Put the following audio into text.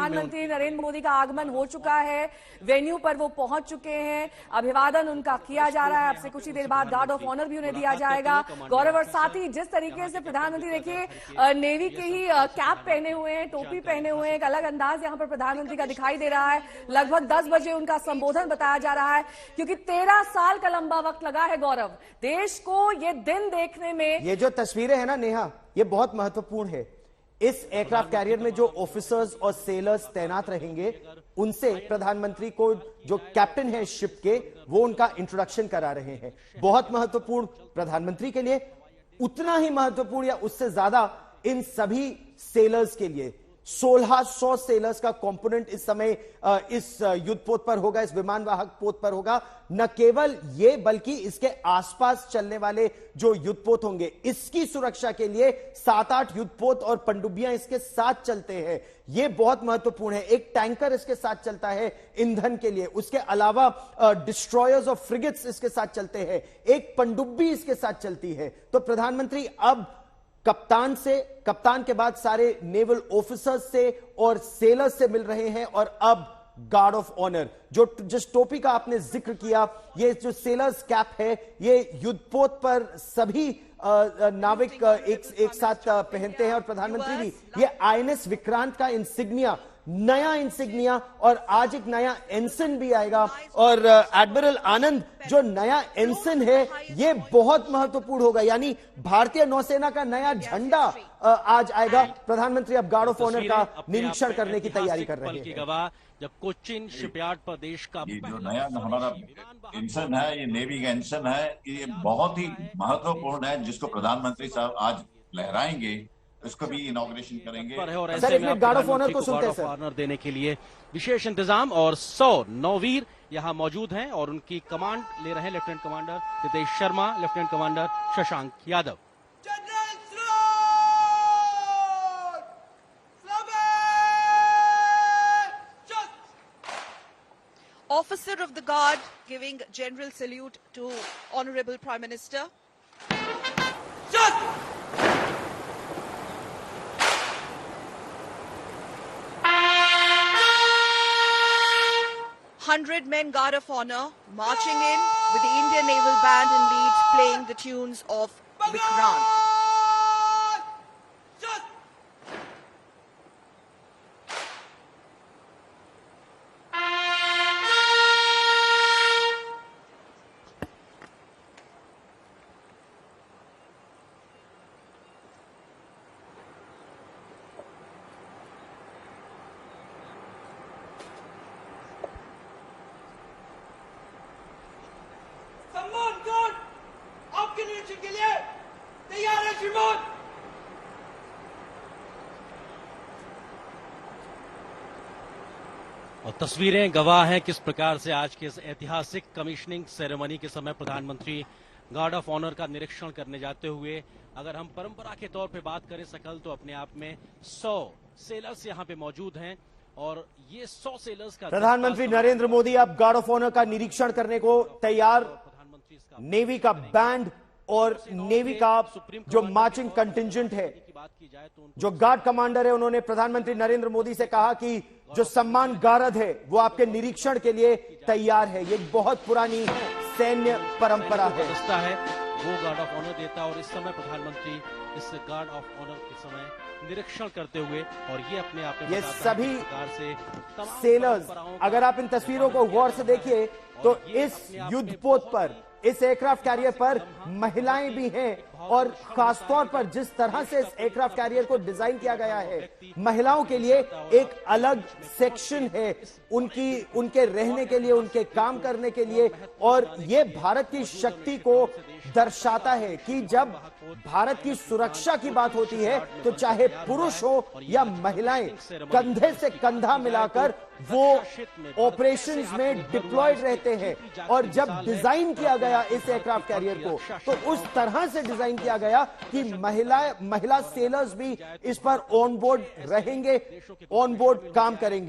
प्रधानमंत्री नरेंद्र मोदी का आगमन हो चुका है, वेन्यू पर वो पहुंच चुके हैं, अभिवादन उनका किया जा रहा है। अब से कुछ ही देर बाद गार्ड ऑफ ऑनर भी उन्हें दिया जाएगा। गौरव, और साथ ही जिस तरीके से प्रधानमंत्री देखिए नेवी के ही कैप पहने हुए हैं, टोपी पहने हुए हैं, एक अलग अंदाज यहां पर प्रधानमंत्री का दिखाई दे रहा है। लगभग 10 बजे उनका संबोधन बताया जा रहा है, क्योंकि 13 साल का लंबा वक्त लगा है गौरव देश को ये दिन देखने में। ये जो तस्वीरें हैं ना नेहा, ये बहुत महत्वपूर्ण है। इस एयरक्राफ्ट कैरियर में जो ऑफिसर्स और सेलर्स तैनात रहेंगे, उनसे प्रधानमंत्री को जो कैप्टन है शिप के, वो उनका इंट्रोडक्शन करा रहे हैं। बहुत महत्वपूर्ण प्रधानमंत्री के लिए, उतना ही महत्वपूर्ण या उससे ज्यादा इन सभी सेलर्स के लिए। 1600 सेलर्स का कंपोनेंट इस समय इस युद्ध पोत पर होगा, इस विमान वाहक पोत पर होगा। न केवल ये, बल्कि इसके आसपास चलने वाले जो युद्ध पोत होंगे, इसकी सुरक्षा के लिए 7-8 युद्ध पोत और पनडुब्बियां इसके साथ चलते हैं। ये बहुत महत्वपूर्ण है। एक टैंकर इसके साथ चलता है ईंधन के लिए, उसके अलावा डिस्ट्रॉयर्स और फ्रिगेट्स इसके साथ चलते हैं, एक पनडुब्बी इसके साथ चलती है। तो प्रधानमंत्री अब कप्तान के बाद सारे नेवल ऑफिसर्स से और सेलर्स से मिल रहे हैं, और अब गार्ड ऑफ ऑनर, जो जिस टोपी का आपने जिक्र किया, ये जो सेलर्स कैप है, ये युद्धपोत पर सभी नाविक एक साथ पहनते हैं, और प्रधानमंत्री भी। ये आईएनएस विक्रांत का इंसिग्निया, नया इंसिग्निया, और आज एक नया एंसन भी आएगा। और एडमिरल आनंद जो नया एंसन है, ये बहुत महत्वपूर्ण होगा, यानी भारतीय नौसेना का नया झंडा आज आएगा। प्रधानमंत्री अब गार्ड ऑफ ऑनर का निरीक्षण करने की तैयारी कर रहे हैं। जब कोच्चिन शिपयार्ड पर देश का ये जो नया हमारा एंसन है, ये नेवी का एंसन है, ये बहुत ही महत्वपूर्ण है, जिसको प्रधानमंत्री साहब आज लहराएंगे, इसको भी इनॉग्रेशन करेंगे। और ऐसे में गार्ड ऑफ ऑनर को सुनते हैं। ऑनर देने के लिए विशेष इंतजाम, और 100 नौवीर यहां मौजूद हैं, और उनकी कमांड ले रहे हैं lieutenant commander Ritesh Sharma, lieutenant commander Shashank Yadav. Officer of the Guard giving general salute to Honorable Prime Minister. 100 men Guard of Honor marching in with the Indian Naval Band and Leads playing the tunes of Vikrant. आपके निरीक्षण के लिए तैयार है श्रीमान। और तस्वीरें गवाह हैं किस प्रकार से आज के इस ऐतिहासिक कमीशनिंग सेरेमनी के समय प्रधानमंत्री गार्ड ऑफ ऑनर का निरीक्षण करने जाते हुए, अगर हम परंपरा के तौर पे बात करें सकल, तो अपने आप में 100 सेलर्स यहां पे मौजूद हैं, और ये 100 सेलर्स का प्रधानमंत्री नरेंद्र मोदी अब गार्ड ऑफ ऑनर का निरीक्षण करने को तैयार। नेवी का बैंड और नेवी का जो मार्चिंग कंटिंजेंट है, जो गार्ड कमांडर है, उन्होंने प्रधानमंत्री नरेंद्र मोदी से कहा कि जो सम्मान गारद है वो आपके निरीक्षण के लिए तैयार है। ये बहुत पुरानी सैन्य परंपरा है। वो गार्ड ऑफ ऑनर देता, और इस समय प्रधानमंत्री इस गार्ड ऑफ ऑनर के समय निरीक्षण करते हुए, और ये अपने आप में ये सभी सेलर्स, अगर आप इन तस्वीरों को गौर से देखिए तो इस युद्धपोत पर, इस एयरक्राफ्ट कैरियर पर महिलाएं भी हैं, और खासतौर पर जिस तरह से इस एयरक्राफ्ट कैरियर को डिजाइन किया गया है, महिलाओं के लिए एक अलग सेक्शन है, उनके रहने के लिए, उनके काम करने के लिए। और ये भारत की शक्ति को दर्शाता है कि जब भारत की सुरक्षा की बात होती है, तो चाहे पुरुष हो या महिलाएं, कंधे से कंधा मिलाकर वो ऑपरेशंस में डिप्लॉयड रहते हैं। और जब डिजाइन किया गया इस एयरक्राफ्ट कैरियर को, तो उस तरह से डिजाइन किया गया कि महिला सेलर्स भी इस पर ऑन बोर्ड रहेंगे, ऑन बोर्ड काम करेंगे।